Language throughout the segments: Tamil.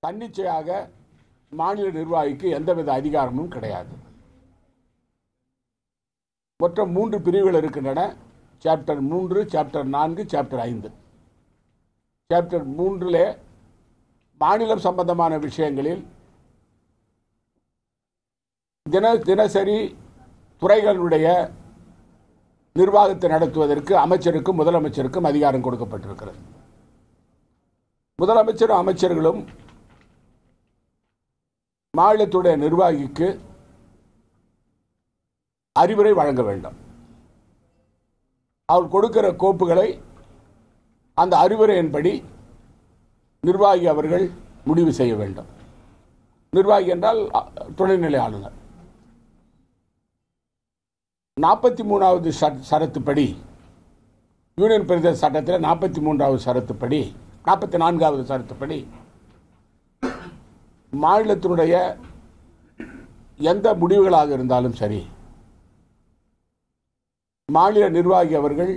தன்னிச்சையாக மாநில நிர்வாகிக்கு எந்தவித அதிகாரமும் கிடையாது. மொத்தம் 3 பிரிவுகள் இருக்கின்றன. Chapter 3, chapter 4, chapter 5. சாப்டர் 3 மாநிலம் சம்பந்தமான விஷயங்களில் தினசரி துறைகளுடைய நிர்வாகத்தை நடத்துவதற்கு அமைச்சருக்கும் முதலமைச்சருக்கும் அதிகாரம் கொடுக்கப்பட்டிருக்கிறது. முதலமைச்சரும் அமைச்சர்களும் மாநிலத்துடைய நிர்வாகிக்கு அறிவுரை வழங்க வேண்டும். அவர் கொடுக்கிற கோப்புகளை அந்த அறிவுரையின்படி நிர்வாகி அவர்கள் முடிவு செய்ய வேண்டும். நிர்வாகி என்றால் துணைநிலை ஆளுநர். 43வது சரத்துப்படி, யூனியன் பிரதேச சட்டத்தில் 43வது சரத்துப்படி, 44வது சரத்துப்படி மாநிலத்தினுடைய எந்த முடிவுகளாக இருந்தாலும் சரி, மாநில நிர்வாகி அவர்கள்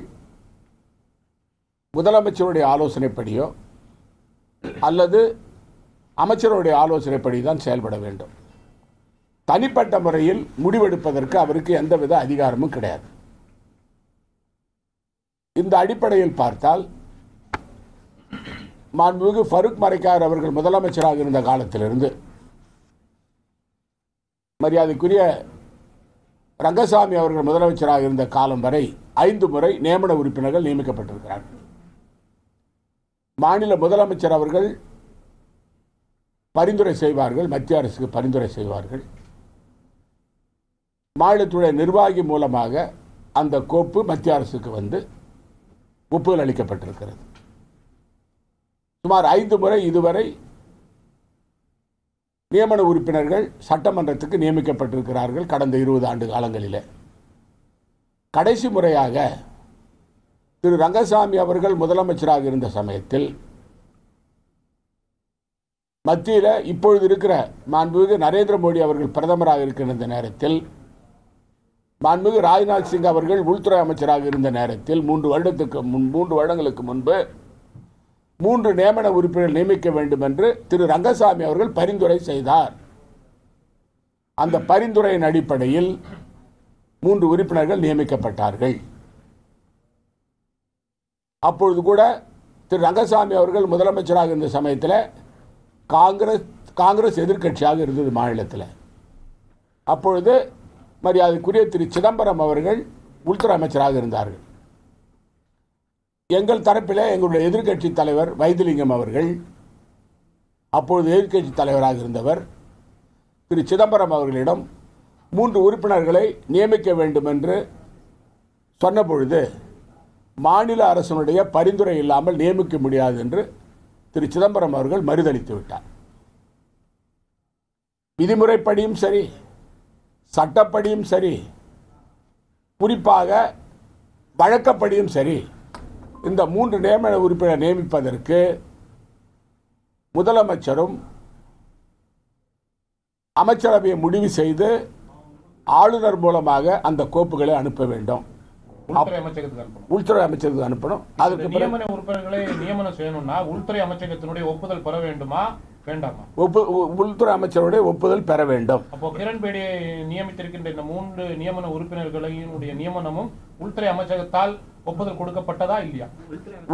முதலமைச்சருடைய ஆலோசனைப்படியோ அல்லது அமைச்சருடைய ஆலோசனைப்படி தான் செயல்பட வேண்டும். தனிப்பட்ட முறையில் முடிவெடுப்பதற்கு அவருக்கு எந்தவித அதிகாரமும் கிடையாது. இந்த அடிப்படையில் பார்த்தால் மாண்புமிகு ஃபரூக் மரைக்கார் அவர்கள் முதலமைச்சராக இருந்த காலத்திலிருந்து மரியாதைக்குரிய ரங்கசாமி அவர்கள் முதலமைச்சராக இருந்த காலம் வரை 5 முறை நியமன உறுப்பினர்கள் நியமிக்கப்பட்டிருக்கிறார்கள். மாநில முதலமைச்சர் அவர்கள் பரிந்துரை செய்வார்கள், மத்திய அரசுக்கு பரிந்துரை செய்வார்கள். மாநிலத்துடைய நிர்வாகி மூலமாக அந்த கோப்பு மத்திய அரசுக்கு வந்து ஒப்புதல் அளிக்கப்பட்டிருக்கிறது. சுமார் 5 முறை இதுவரை நியமன உறுப்பினர்கள் சட்டமன்றத்துக்கு நியமிக்கப்பட்டிருக்கிறார்கள் கடந்த 20 ஆண்டு காலங்களிலே. கடைசி முறையாக திரு ரங்கசாமி அவர்கள் முதலமைச்சராக இருந்த சமயத்தில் மத்தியில் இப்பொழுது இருக்கிற மாண்புமிகு நரேந்திர மோடி அவர்கள் பிரதமராக இருக்கின்ற இந்த நேரத்தில், மாண்புமிகு ராஜ்நாத் சிங் அவர்கள் உள்துறை அமைச்சராக இருந்த நேரத்தில் 3 வருடங்களுக்கு முன்பு 3 நியமன உறுப்பினர்கள் நியமிக்க வேண்டும் என்று திரு ரங்கசாமி அவர்கள் பரிந்துரை செய்தார். அந்த பரிந்துரையின் அடிப்படையில் 3 உறுப்பினர்கள் நியமிக்கப்பட்டார்கள். அப்பொழுது கூட திரு ரங்கசாமி அவர்கள் முதலமைச்சராக இருந்த சமயத்தில் காங்கிரஸ் எதிர்க்கட்சியாக இருந்தது மாநிலத்தில். அப்பொழுது மரியாதைக்குரிய திரு சிதம்பரம் அவர்கள் உள்துறை அமைச்சராக இருந்தார்கள். எங்கள் தரப்பில் எங்களுடைய எதிர்க்கட்சி தலைவர் வைத்திலிங்கம் அவர்கள், அப்பொழுது எதிர்க்கட்சி தலைவராக இருந்தவர், திரு சிதம்பரம் அவர்களிடம் 3 உறுப்பினர்களை நியமிக்க வேண்டும் என்று சொன்னபொழுது மாநில அரசினுடைய பரிந்துரை இல்லாமல் நியமிக்க முடியாது என்று திரு சிதம்பரம் அவர்கள் மறுதளித்து விட்டார். விதிமுறைப்படியும் சரி, சட்டப்படியும் சரி, குறிப்பாக வழக்கப்படியும் சரி, இந்த 3 நியமன உறுப்பினர் நியமிப்பதற்கு முதலமைச்சரும் அமைச்சரவையை முடிவு செய்து ஆளுநர் மூலமாக அந்த கோப்புகளை அனுப்ப வேண்டும். உள்துறை அமைச்சருக்கு அனுப்பணும். அதுக்கு நியமன உறுப்பினர்களை நியமனம் செய்யணும்னா உள்துறை அமைச்சகத்தினுடைய ஒப்புதல் பெற வேண்டுமா வேண்டாமா? உள்துறை அமைச்சருடைய ஒப்புதல் பெற வேண்டும். அப்போ கிரண் பேடியை நியமித்திருக்கின்ற இந்த 3 நியமன உறுப்பினர்களினுடைய நியமனமும் உள்துறை அமைச்சகத்தால் ஒப்புதல் கொடுக்கப்பட்டதா இல்லையா?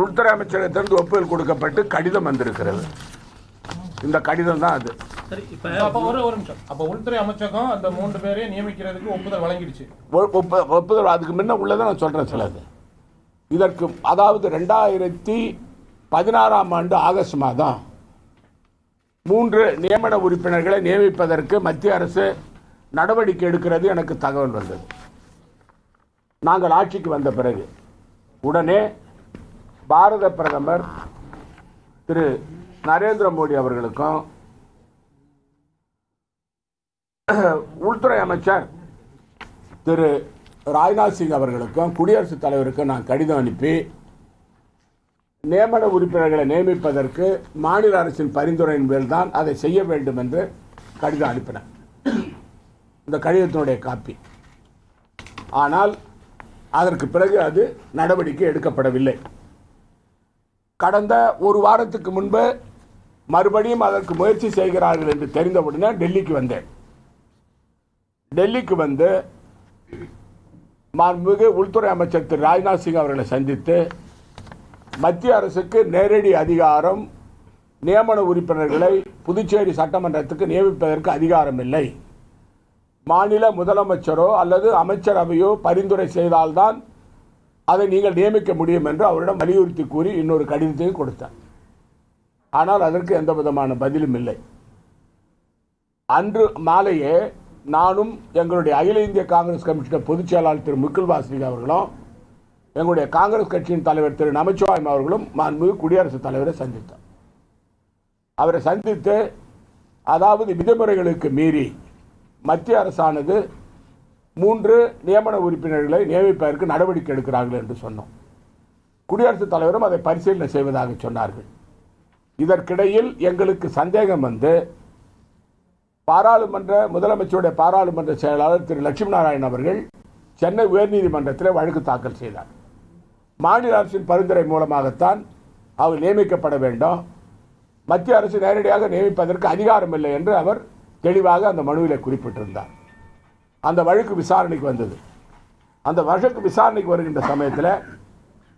உள்துறை அமைச்சகத்திலிருந்து ஒப்புதல் கொடுக்கப்பட்டு கடிதம் வந்திருக்கிறது. இந்த கடிதம் தான் அது. ஒரு நிமிஷம். அப்ப உள்துறை அமைச்சகம் அந்த 3 பேரையும் நியமிக்கிறதுக்கு ஒப்புதல் வழங்கிடுச்சு. ஒப்புதல் அதுக்கு முன்ன உள்ளதை நான் சொல்றேன் சிலது. இதற்கு அதாவது 2016ஆம் ஆண்டு ஆகஸ்ட் மாதம் 3 நியமன உறுப்பினர்களை நியமிப்பதற்கு மத்திய அரசு நடவடிக்கை எடுக்கிறது எனக்கு தகவல் வந்தது. நாங்கள் ஆட்சிக்கு வந்த பிறகு உடனே பாரத பிரதமர் திரு நரேந்திர மோடி அவர்களுக்கும் உள்துறை அமைச்சர் திரு ராஜ்நாத் சிங் அவர்களுக்கும் குடியரசுத் தலைவருக்கும் நான் கடிதம் அனுப்பி நியமன உறுப்பினர்களை நியமிப்பதற்கு மாநில அரசின் பரிந்துரையின் மேல் தான் அதை செய்ய வேண்டும் என்று கடிதம் அனுப்பினேன். இந்த கடிதத்தினுடைய காப்பி. ஆனால் அதற்கு பிறகு அது நடவடிக்கை எடுக்கப்படவில்லை. கடந்த 1 வாரத்துக்கு முன்பு மறுபடியும் அதற்கு முயற்சி செய்கிறார்கள் என்று தெரிந்தவுடனே டெல்லிக்கு வந்தேன். டெல்லிக்கு வந்து மாண்புமிகு உள்துறை அமைச்சர் திரு ராஜ்நாத் சிங் அவர்களை சந்தித்து மத்திய அரசுக்கு நேரடி அதிகாரம் நியமன உறுப்பினர்களை புதுச்சேரி சட்டமன்றத்துக்கு நியமிப்பதற்கு அதிகாரம் இல்லை, மாநில முதலமைச்சரோ அல்லது அமைச்சரவையோ பரிந்துரை செய்தால்தான் அதை நீங்கள் நியமிக்க முடியும் என்று அவரிடம் வலியுறுத்தி கூறி இன்னொரு கடிதத்தையும் கொடுத்தார். ஆனால் அதற்கு எந்த விதமான பதிலும் இல்லை. அன்று மாலையே நானும் எங்களுடைய அகில இந்திய காங்கிரஸ் கமிட்டியின் பொதுச் செயலாளர் திரு முகுல் வாஸ்னிக் அவர்களும் எங்களுடைய காங்கிரஸ் கட்சியின் தலைவர் திரு நமச்சிவாயம் அவர்களும் மாண்புமிகு குடியரசுத் தலைவரை சந்தித்தார். அவரை சந்தித்து அதாவது விதிமுறைகளுக்கு மீறி மத்திய அரசானது 3 நியமன உறுப்பினர்களை நியமிப்பதற்கு நடவடிக்கை எடுக்கிறார்கள் என்று சொன்னோம். குடியரசுத் தலைவரும் அதை பரிசீலனை செய்வதாக சொன்னார்கள். இதற்கிடையில் எங்களுக்கு சந்தேகம் வந்து முதலமைச்சருடைய பாராளுமன்ற செயலாளர் திரு லட்சுமி நாராயணன் அவர்கள் சென்னை உயர்நீதிமன்றத்தில் வழக்கு தாக்கல் செய்தார். மாநில அரசின் பரிந்துரை மூலமாகத்தான் அவர் நியமிக்கப்பட வேண்டும், மத்திய அரசு நேரடியாக நியமிப்பதற்கு அதிகாரம் இல்லை என்று அவர் தெளிவாக அந்த மனுவில் குறிப்பிட்டிருந்தார். அந்த வழக்கு விசாரணைக்கு வந்தது. அந்த வழக்கு விசாரணைக்கு வருகின்ற சமயத்தில்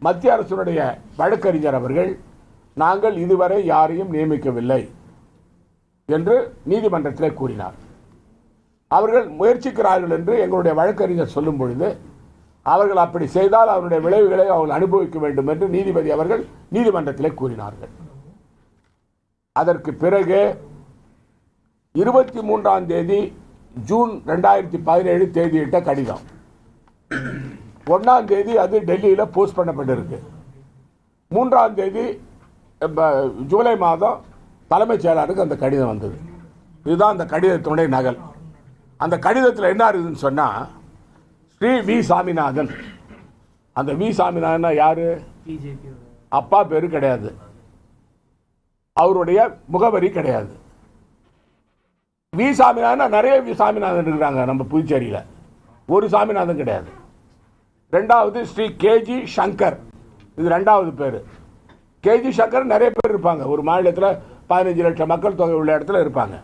மத்திய அரசுடைய வழக்கறிஞர் அவர்கள் நாங்கள் இதுவரை யாரையும் நியமிக்கவில்லை என்று நீதிமன்றத்தில் கூறினார். அவர்கள் முயற்சிக்கிறார்கள் என்று எங்களுடைய வழக்கறிஞர் சொல்லும் பொழுது அவர்கள் அப்படி செய்தால் அவருடைய விளைவுகளை அவர்கள் அனுபவிக்க வேண்டும் என்று நீதிபதி அவர்கள் நீதிமன்றத்தில் கூறினார்கள். அதற்கு பிறகு 23ஆம் தேதி ஜூன் 2017 தேதியிட்ட கடிதம் 1ஆம் தேதி அது டெல்லியில் போஸ்ட் பண்ணப்பட்டிருக்கு. 3ஆம் தேதி ஜூலை மாதம் தலைமைச் செயலாளருக்கு அந்த கடிதம் வந்தது. இதுதான் அந்த கடிதத்தினுடைய நகல். அந்த கடிதத்தில் என்ன இருக்குதுன்னு சொன்னால் ஸ்ரீ வி சாமிநாதன், அந்த வி சாமிநாதன் யாரு? அப்பா பேரு கிடையாது, அவருடைய முகவரி கிடையாது. வி சாமிநாதன் நிறைய வி சாமிநாதன் இருக்கிறாங்க நம்ம புதுச்சேரியில், ஒரு சாமிநாதன் கிடையாது. 2வது ஸ்ரீ கேஜி சங்கர், இது 2வது பேர். கேஜி சங்கர் நிறைய பேர் இருப்பாங்க, ஒரு மாநிலத்தில் 15 லட்சம் மக்கள் தொகை உள்ள இடத்துல இருப்பாங்க.